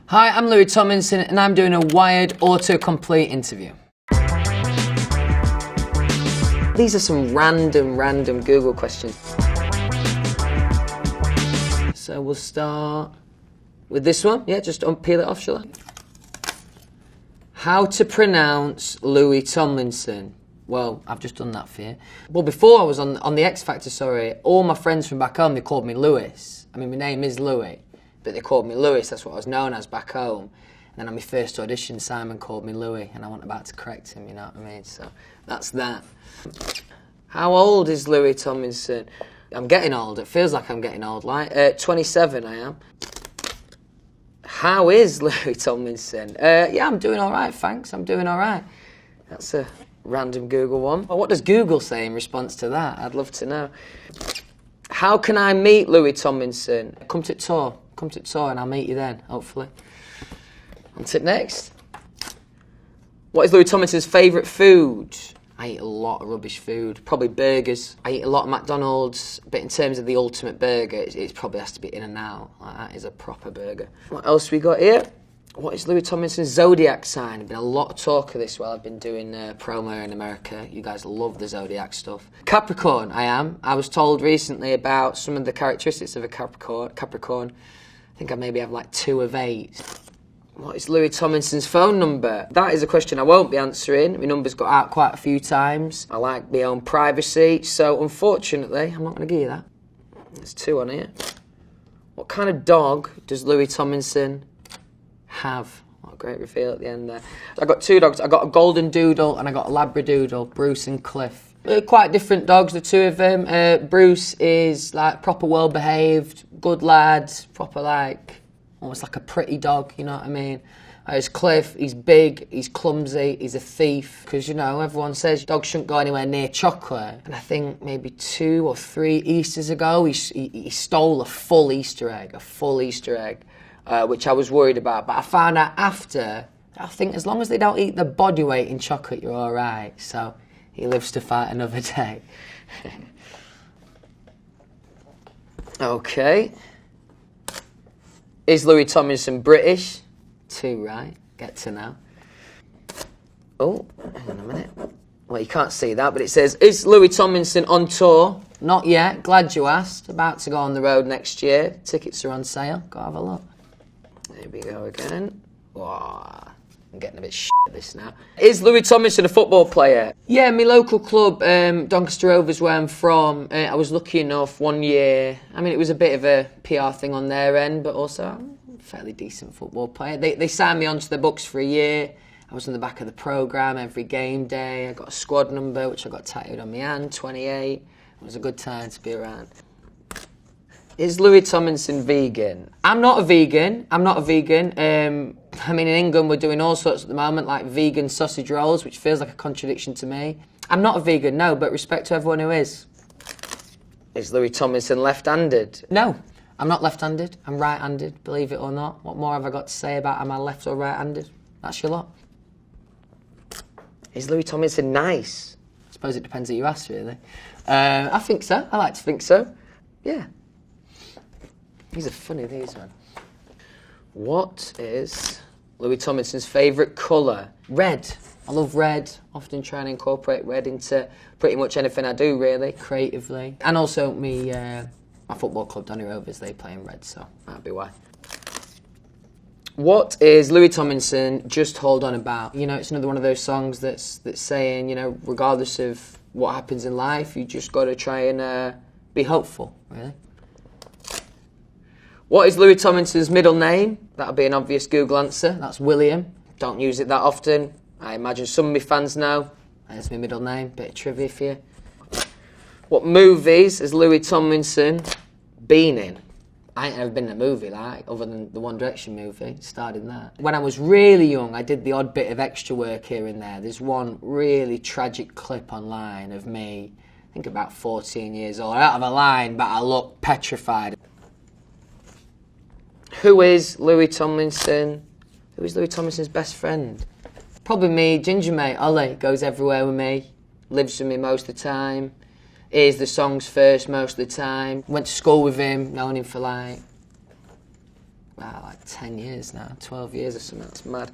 Hi, I'm Louis Tomlinson and I'm doing a Wired autocomplete interview. These are some random Google questions. So we'll start with this one. Yeah, just peel it off, shall I? How to pronounce Louis Tomlinson? Well, I've just done that for you. Well, before I was on the X Factor, all my friends from back home, they called me Louis. I mean, my name is Louis, but they called me Louis. That's what I was known as back home. And then on my first audition, Simon called me Louis, and I wasn't about to correct him, you know what I mean? So that's that. How old is Louis Tomlinson? I'm getting old. It feels like I'm getting old. Like 27, I am. How is Louis Tomlinson? Yeah, I'm doing all right, thanks. I'm doing all right. That's a random Google one. Well, what does Google say in response to that? I'd love to know. How can I meet Louis Tomlinson? Come to tour and I'll meet you then, hopefully. On to next. What is Louis Tomlinson's favourite food? I eat a lot of rubbish food, probably burgers. I eat a lot of McDonald's, but in terms of the ultimate burger, it probably has to be In-N-Out. Like, that is a proper burger. What else we got here? What is Louis Tomlinson's zodiac sign? There's been a lot of talk of this while I've been doing promo in America. You guys love the zodiac stuff. Capricorn, I am. I was told recently about some of the characteristics of a Capricorn. I think I maybe have like 2 of 8. What is Louis Tomlinson's phone number? That is a question I won't be answering. My number's got out quite a few times. I like my own privacy, so unfortunately, I'm not going to give you that. There's 2 on here. What kind of dog does Louis Tomlinson have? What a great reveal at the end there. I got 2 dogs. I got a golden doodle and I got a labradoodle, Bruce and Cliff. They're quite different dogs, the 2 of them. Bruce is like proper well behaved, good lad, proper like almost like a pretty dog, you know what I mean? There's Cliff, he's big, he's clumsy, he's a thief. Because, you know, everyone says dogs shouldn't go anywhere near chocolate. And I think maybe 2 or 3 Easters ago, he stole a full Easter egg, which I was worried about. But I found out after, I think as long as they don't eat the body weight in chocolate, you're all right. So he lives to fight another day. Okay. Is Louis Tomlinson British? 2, right? Get to know. Oh, hang on a minute. Well, you can't see that, but it says, is Louis Tomlinson on tour? Not yet. Glad you asked. About to go on the road next year. Tickets are on sale. Go have a look. There we go again. Wow. I'm getting a bit shit at this now. Is Louis Tomlinson a football player? Yeah, my local club, Doncaster Rovers, where I'm from, I was lucky enough one year. I mean, it was a bit of a PR thing on their end, but also I'm a fairly decent football player. They signed me onto the books for a year. I was on the back of the programme every game day. I got a squad number, which I got tattooed on my hand, 28. It was a good time to be around. Is Louis Tomlinson vegan? I'm not a vegan. I mean, in England, we're doing all sorts at the moment, like vegan sausage rolls, which feels like a contradiction to me. I'm not a vegan, no, but respect to everyone who is. Is Louis Tomlinson left-handed? No, I'm not left-handed. I'm right-handed, believe it or not. What more have I got to say about am I left or right-handed? That's your lot. Is Louis Tomlinson nice? I suppose it depends who you ask, really. I think so. I like to think so. Yeah. These are funny, these, man. What is Louis Tomlinson's favourite colour? Red. I love red. Often try and incorporate red into pretty much anything I do, really, creatively. And also my football club, Donny Rovers, they play in red, so that'd be why. What is Louis Tomlinson Just Hold On about? You know, it's another one of those songs that's saying, you know, regardless of what happens in life, you just got to try and be hopeful, really. What is Louis Tomlinson's middle name? That'll be an obvious Google answer. That's William. Don't use it that often. I imagine some of my fans know. That's my middle name. Bit of trivia for you. What movies has Louis Tomlinson been in? I ain't ever been in a movie, like, other than the One Direction movie. Starred in that. When I was really young, I did the odd bit of extra work here and there. There's one really tragic clip online of me, I think about 14 years old. Out of a line, but I look petrified. Who is Louis Tomlinson? Who is Louis Tomlinson's best friend? Probably me, ginger mate, Ollie. Goes everywhere with me, lives with me most of the time, hears the songs first most of the time. Went to school with him, known him for like like 10 years now, 12 years or something. That's mad.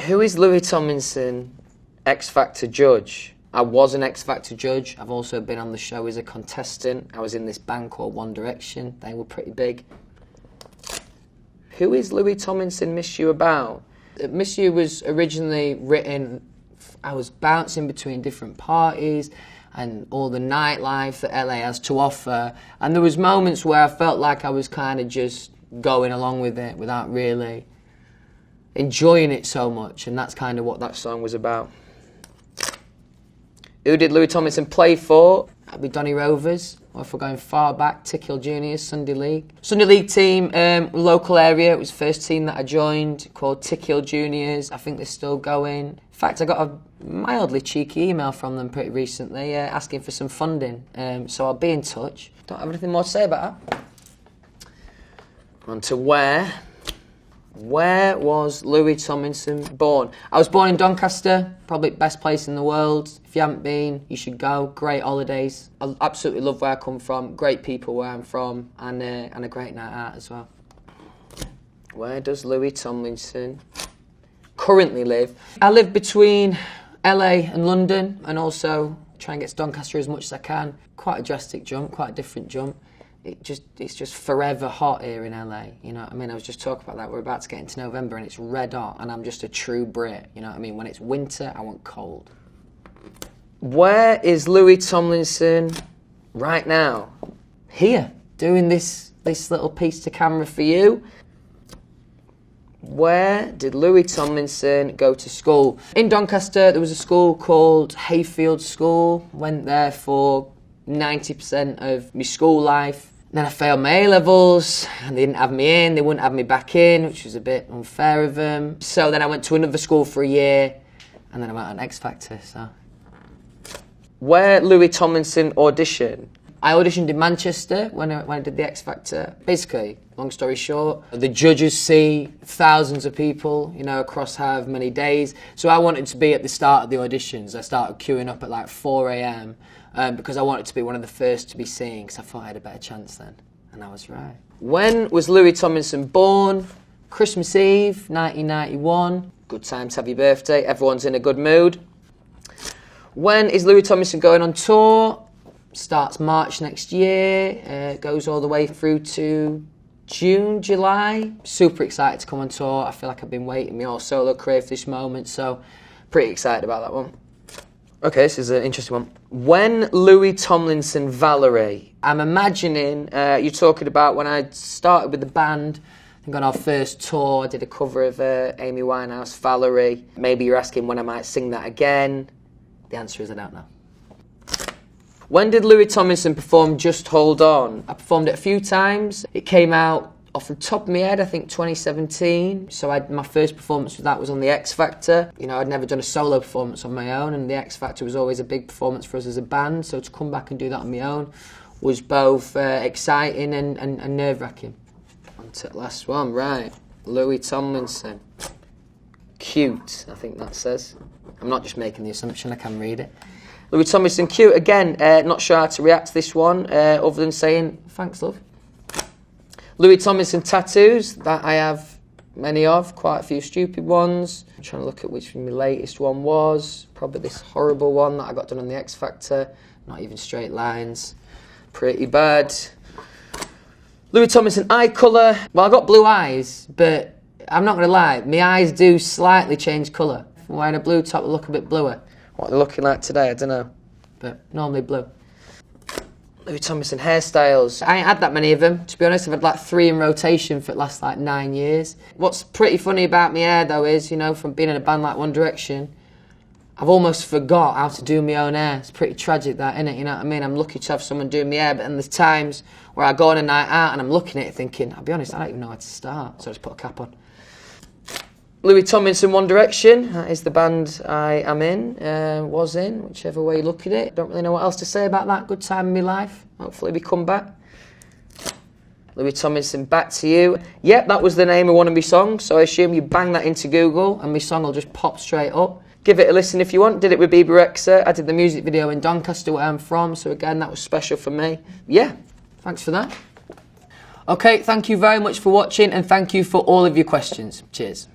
Who is Louis Tomlinson, X Factor judge? I was an X Factor judge. I've also been on the show as a contestant. I was in this band called One Direction. They were pretty big. Who is Louis Tomlinson Miss You About? Miss You was originally written, I was bouncing between different parties and all the nightlife that LA has to offer. And there was moments where I felt like I was kind of just going along with it without really enjoying it so much. And that's kind of what that song was about. Who did Louis Tomlinson play for? That'd be Donny Rovers, or if we're going far back, Tickhill Juniors, Sunday League. Sunday League team, local area. It was the first team that I joined, called Tickhill Juniors. I think they're still going. In fact, I got a mildly cheeky email from them pretty recently asking for some funding. So I'll be in touch. Don't have anything more to say about that. On to where. Where was Louis Tomlinson born? I was born in Doncaster, probably the best place in the world. If you haven't been, you should go. Great holidays. I absolutely love where I come from. Great people where I'm from, and a great night out as well. Where does Louis Tomlinson currently live? I live between LA and London, and also try and get to Doncaster as much as I can. Quite a drastic jump, quite a different jump. It's just forever hot here in LA, you know what I mean? I was just talking about that, we're about to get into November and it's red hot and I'm just a true Brit, you know what I mean? When it's winter, I want cold. Where is Louis Tomlinson right now? Here, doing this little piece to camera for you. Where did Louis Tomlinson go to school? In Doncaster, there was a school called Hayfield School. Went there for 90% of my school life. Then I failed my A-levels and they didn't have me in, they wouldn't have me back in, which was a bit unfair of them. So then I went to another school for a year and then I went on X Factor, so. Where Louis Tomlinson auditioned? I auditioned in Manchester when I did the X Factor. Basically, long story short, the judges see thousands of people, you know, across however many days. So I wanted to be at the start of the auditions. I started queuing up at like 4 a.m. Because I wanted to be one of the first to be seen, because I thought I had a better chance then. And I was right. When was Louis Tomlinson born? Christmas Eve, 1991. Good time to have your birthday. Everyone's in a good mood. When is Louis Tomlinson going on tour? Starts March next year. Goes all the way through to June, July. Super excited to come on tour. I feel like I've been waiting my whole solo career for this moment, so pretty excited about that one. Okay, this is an interesting one. When Louis Tomlinson Valerie? I'm imagining you're talking about when I started with the band. I think on our first tour, I did a cover of Amy Winehouse, Valerie. Maybe you're asking when I might sing that again. The answer is I don't know. When did Louis Tomlinson perform Just Hold On? I performed it a few times. It came out off the top of my head, I think 2017. So my first performance with that was on the X Factor. You know, I'd never done a solo performance on my own, and the X Factor was always a big performance for us as a band. So to come back and do that on my own was both exciting and nerve-wracking. On to the last one, right. Louis Tomlinson. Cute, I think that says. I'm not just making the assumption, I can read it. Louis Tomlinson, cute. Again, not sure how to react to this one, other than saying, thanks, love. Louis Tomlinson tattoos, that I have many of, quite a few stupid ones. I'm trying to look at which my latest one was. Probably this horrible one that I got done on the X Factor. Not even straight lines. Pretty bad. Louis Tomlinson eye colour. Well, I've got blue eyes, but I'm not going to lie, my eyes do slightly change colour. If I'm wearing a blue top, they look a bit bluer. What they're looking like today, I don't know. But normally blue. Louis Tomlinson hairstyles. I ain't had that many of them, to be honest. I've had like 3 in rotation for the last like 9 years. What's pretty funny about my hair though is, you know, from being in a band like One Direction, I've almost forgot how to do my own hair. It's pretty tragic that, innit? You know what I mean? I'm lucky to have someone doing my hair, but then there's times where I go on a night out and I'm looking at it thinking, I'll be honest, I don't even know how to start. So I just put a cap on. Louis Tomlinson, One Direction, that is the band I am in, was in, whichever way you look at it. Don't really know what else to say about that. Good time in my life. Hopefully we come back. Louis Tomlinson, Back to You. Yep, that was the name of one of my songs, so I assume you bang that into Google and my song will just pop straight up. Give it a listen if you want. Did it with Bieber Rexha. I did the music video in Doncaster, where I'm from, so again, that was special for me. Yeah, thanks for that. Okay, thank you very much for watching and thank you for all of your questions. Cheers.